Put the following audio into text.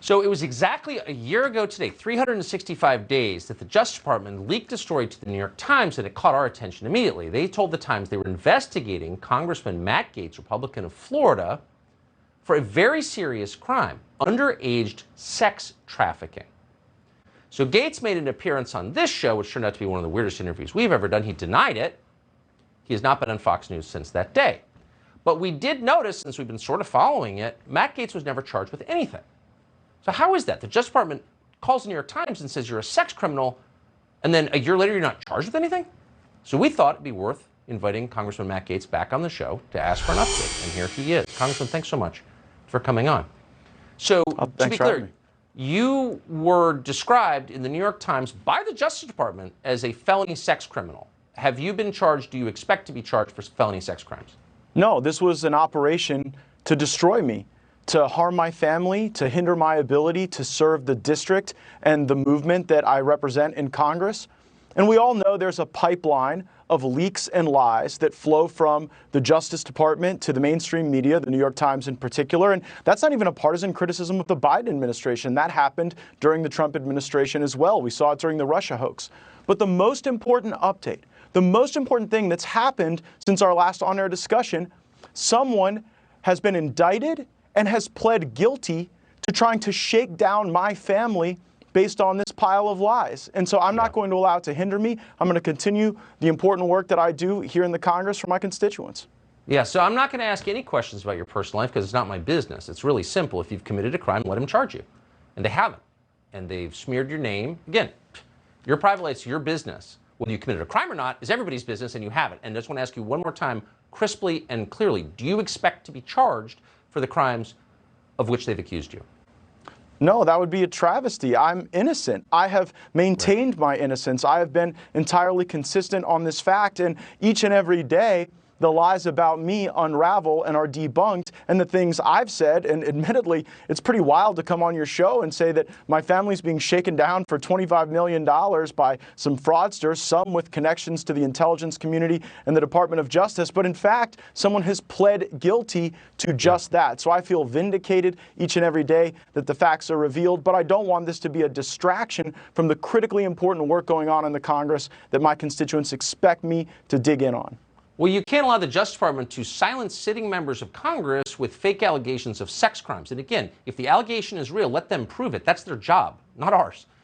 So it was exactly a year ago today, 365 days, that the Justice Department leaked a story to the New York Times and it caught our attention immediately. They told the Times they were investigating Congressman Matt Gaetz, Republican of Florida, for a very serious crime, underage sex trafficking. So Gaetz made an appearance on this show, which turned out to be one of the weirdest interviews we've ever done. He denied it. He has not been on Fox News since that day. But we did notice, since we've been sort of following it, Matt Gaetz was never charged with anything. So how is that? The Justice Department calls the New York Times and says you're a sex criminal, and then a year later you're not charged with anything? So we thought it'd be worth inviting Congressman Matt Gaetz back on the show to ask for an update, and here he is. Congressman, thanks so much for coming on. So to be clear, you were described in the New York Times by the Justice Department as a felony sex criminal. Have you been charged? Do you expect to be charged for felony sex crimes? No, this was an operation to destroy me, to harm my family, to hinder my ability to serve the district and the movement that I represent in Congress. And we all know there's a pipeline of leaks and lies that flow from the Justice Department to the mainstream media, the New York Times in particular. And that's not even a partisan criticism of the Biden administration. That happened during the Trump administration as well. We saw it during the Russia hoax. But the most important update, the most important thing that's happened since our last on-air discussion, someone has been indicted and has pled guilty to trying to shake down my family based on this pile of lies. And so I'm not going to allow it to hinder me. I'm going to continue the important work that I do here in the Congress for my constituents. Yeah, so I'm not going to ask any questions about your personal life because it's not my business. It's really simple. If you've committed a crime, let them charge you. And they haven't. And they've smeared your name. Again, your private life, it's your business. Whether you committed a crime or not is everybody's business, and you haven't. And I just want to ask you one more time, crisply and clearly, do you expect to be charged for the crimes of which they've accused you? No, that would be a travesty. I'm innocent. I have maintained my innocence. I have been entirely consistent on this fact, and each and every day, the lies about me unravel and are debunked, and the things I've said, and admittedly, it's pretty wild to come on your show and say that my family's being shaken down for $25 million by some fraudsters, some with connections to the intelligence community and the Department of Justice, but in fact, someone has pled guilty to just that. So I feel vindicated each and every day that the facts are revealed, but I don't want this to be a distraction from the critically important work going on in the Congress that my constituents expect me to dig in on. Well, you can't allow the Justice Department to silence sitting members of Congress with fake allegations of sex crimes. And again, if the allegation is real, let them prove it. That's their job, not ours.